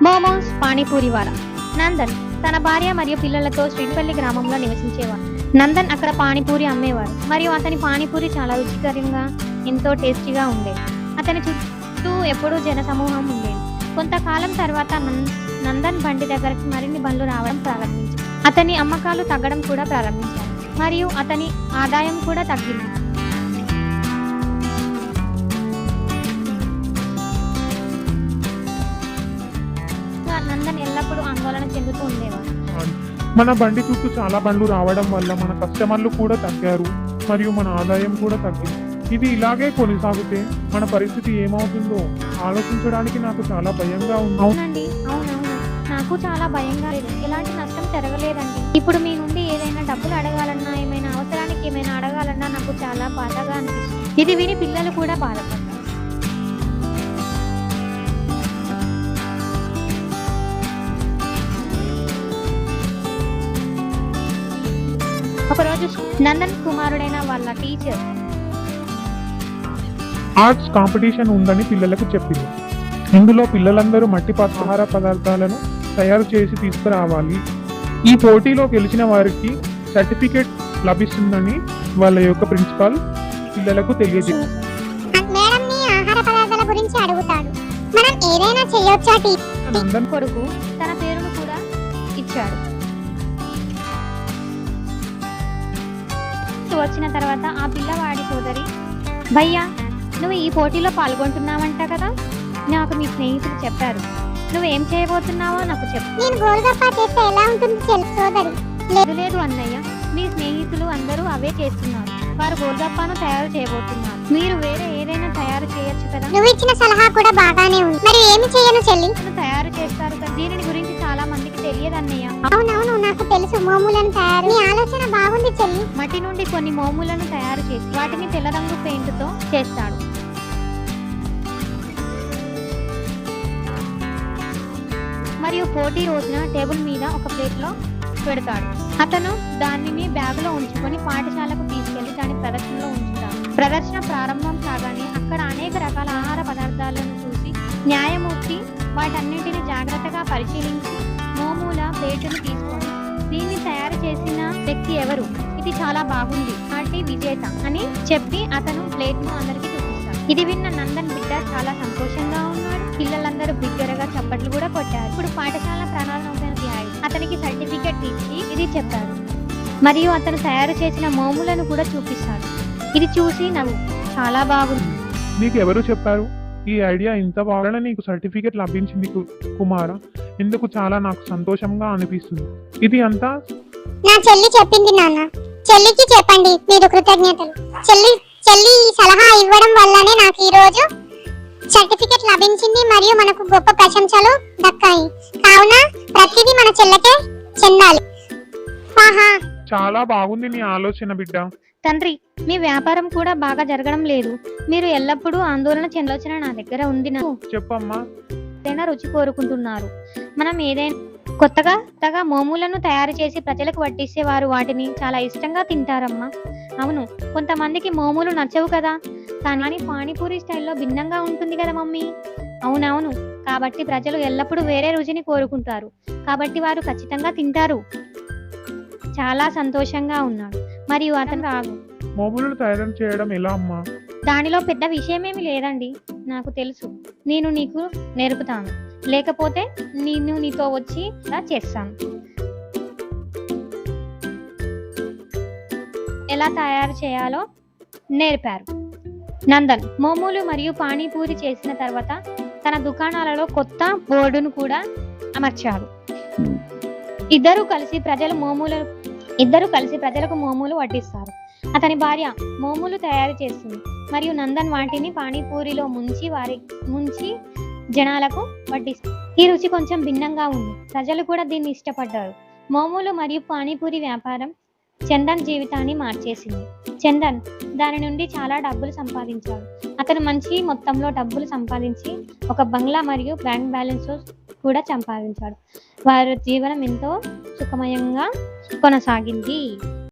మోమోస్ పానీపూరి వాలా నందన్ తన భార్య మరియు పిల్లలతో శ్రీపల్లి గ్రామంలో నివసించేవారు. నందన్ అక్కడ పానీపూరి అమ్మేవారు మరియు అతని పానీపూరి చాలా రుచికరంగా ఎంతో టేస్టీగా ఉండేది. అతని చుట్టూ ఎప్పుడూ జన సమూహం ఉండేది. కొంతకాలం తర్వాత నందన్ బండి దగ్గరకు మరిన్ని బండ్లు రావడం ప్రారంభించాయి. అతని అమ్మకాలు తగ్గడం కూడా ప్రారంభించాయి మరియు అతని ఆదాయం కూడా తగ్గింది. నందన్ ఎల్లప్పుడూ ఆందోళన చెందుతూ ఉండేవాడు. మన బండి చుట్టూ చాలా బండ్లు రావడం వల్ల మన కస్టమర్లు కూడా తగ్గారు మరియు మన ఆదాయం కూడా తగ్గింది. ఇది ఇలాగే కొనసాగితే మన పరిస్థితి ఏమవుతుందో ఆలోచించడానికి నాకు చాలా భయంగా ఉంది. అవునండి, అవునవును, నాకు చాలా భయంగా లేదు. ఎలాంటి నష్టం జరగలేదండి. ఇప్పుడు మీ నుండి ఏదైనా డబ్బులు అడగాలన్నా, ఏమైనా అవసరానికి ఏమైనా అడగాలన్నా నాకు చాలా బాధగా అనిపిస్తుంది. ఇది విని పిల్లలు కూడా బాధపడతారు. ఒకరోజు నందన్ కుమారుడైన వాళ్ళ టీచర్ ఆర్ట్స్ కాంపిటీషన్ ఉందని పిల్లలకు చెప్పింది. ఇందులో పిల్లలందరూ మట్టి ఆహార పదార్థాలను తయారు చేసి తీసుకురావాలి. ఈ పోటీలో గెలిచిన వారికి సర్టిఫికేట్ లభిస్తుందని వాళ్ళ యొక్క ప్రిన్సిపాల్ పిల్లలకు తెలియజేసింది. నందన్ కొడుకు తన పేరును కూడా ఇచ్చాడు. వచ్చిన తర్వాత ఆ పిల్లవాడి సోదరి, భయ్యా నువ్వు ఈ పోటీలో పాల్గొంటున్నావంట కదా, నాకు మీ స్నేహితులు చెప్పారు. నువ్వేం చేయబోతున్నావో నాకు చెప్పు. నేను గోల్గప్పా చేస్తే ఎలా ఉంటుంది సోదరి? లేదు అన్నయ్య, మీ స్నేహితులు అందరూ అవే చేస్తున్నారు. వారు గోల్గప్పాను తయారు చేయబోతున్నారు. మీరు వేరే ఏదైనా తయారు చేయొచ్చు కదా. నువ్వు ఇచ్చిన సలహా కూడా బాగానే ఉంది. మరి ఏమి చేయను చెల్లి? తయారు చేస్తారు కదా, దీనిని గురించి చాలా మందికి తెలియదు అన్నయ్య. అవునవును, నాకు తెలుసు మోములను తయారు. నీ ఆలోచన బాగుంది చెల్లి. మట్టి నుండి కొన్ని మోములను తయారు చేసి వాటిని తెల్ల రంగు పెయింట్ తో చేస్తాడు. మరియు పోటీ రోజున టేబుల్ మీద ఒక ప్లేట్ లో పెడతాడు. అతను దానిని బ్యాగులో ఉంచుకొని పాఠశాలకు తీసుకెళ్లి దాని ప్రదర్శనలో ఉంచుతాడు. ప్రదర్శన ప్రారంభం కాగానే అక్కడ అనేక రకాల ఆహార పదార్థాలను చూసి న్యాయమూర్తి వాటన్నింటిని జాగ్రత్తగా పరిశీలించి మోమూల ప్లేటును తీసుకొని, దీన్ని తయారు చేసిన వ్యక్తి ఎవరు, ఇది చాలా బాగుంది, పార్టీ విజేత అని చెప్పి అతను ప్లేట్ ను అందరికి చూపిస్తాడు. ఇది విన్న నందన్ బిడ్డ చాలా సంతోషంగా ఉన్నాడు. పిల్లలందరూ బిగ్గరగా చప్పట్లు కూడా కొట్టారు. ఇప్పుడు పాఠశాల ప్రణాళిక అతనికి సర్టిఫికెట్ ఇచ్చి ఇది చెప్పాడు మరియు అతను తయారు చేసిన మోములను కూడా చూపిస్తాడు. ఇది చూసి నవ్వు చాలా బాగుంది. నీకు ఎవరు చెప్పారు ఈ ఐడియా? ఇంత బాగా నీకు సర్టిఫికెట్ లభించింది కుమార, ఇందుకు చాలా నాకు సంతోషంగా అనిపిస్తుంది. ఇది అంతా నా చెల్లి చెప్పింది నాన్న. చెల్లికి చెప్పండి మీరు కృతజ్ఞతలు. చెల్లి ఈ సలహా ఇవ్వడం వల్లనే నాకు ఈ రోజు సర్టిఫికెట్ లభించింది మరియు మనకు గొప్ప ప్రశంసలు దక్కాయి. కావున ప్రతిదీ మన చెల్లకే చెందాలి. చాలా బాగుంది నీ ఆలోచన బిడ్డ. తండ్రి, మీ వ్యాపారం కూడా బాగా జరగడం లేదు. మీరు ఎల్లప్పుడూ ఆందోళన చెందవలసిన నా దగ్గర ఉంది. చెప్పమ్మా. ఏదైనా రుచి కోరుకుంటున్నారు. మనం ఏదైనా కొత్తగా మోములను తయారు చేసి ప్రజలకు వడ్డిస్తే వారు వాటిని చాలా ఇష్టంగా తింటారమ్మా. అవును, కొంతమందికి మోములు నచ్చవు కదా, కానీ పానీపూరి స్టైల్లో భిన్నంగా ఉంటుంది కదా మమ్మీ. అవునవును, కాబట్టి ప్రజలు ఎల్లప్పుడూ వేరే రుచిని కోరుకుంటారు, కాబట్టి వారు ఖచ్చితంగా తింటారు. చాలా సంతోషంగా ఉన్నాడు మరియు అతను రాగు. మోములను తయారు చేయడం ఎలా అమ్మా? దానిలో పెద్ద విషయమేమి లేదండి, నాకు తెలుసు. నేను నీకు నేర్పుతాను, లేకపోతే నేను నీతో వచ్చి చేస్తాను. ఎలా తయారు చేయాలో నేర్పారు. నందన్ మోమోలు మరియు పానీపూరి చేసిన తర్వాత తన దుకాణాలలో కొత్త బోర్డును కూడా అమర్చాడు. ఇద్దరు కలిసి ప్రజలకు మోమోలు వడ్డిస్తారు. అతని భార్య మోమోలు తయారు చేస్తుంది మరియు నందన్ వాటిని పానీపూరిలో ముంచి జనాలకు వడ్డిస్తారు. ఈ రుచి కొంచెం భిన్నంగా ఉంది. ప్రజలు కూడా దీన్ని ఇష్టపడ్డారు. మోమోలు మరియు పానీపూరి వ్యాపారం చందన్ జీవితాన్ని మార్చేసింది. చందన్ దాని నుండి చాలా డబ్బులు సంపాదించాడు. అతను మంచి మొత్తంలో డబ్బులు సంపాదించి ఒక బంగ్లా మరియు బ్యాంక్ బ్యాలెన్స్ కూడా సంపాదించాడు. వారి జీవనం ఎంతో సుఖమయంగా కొనసాగింది.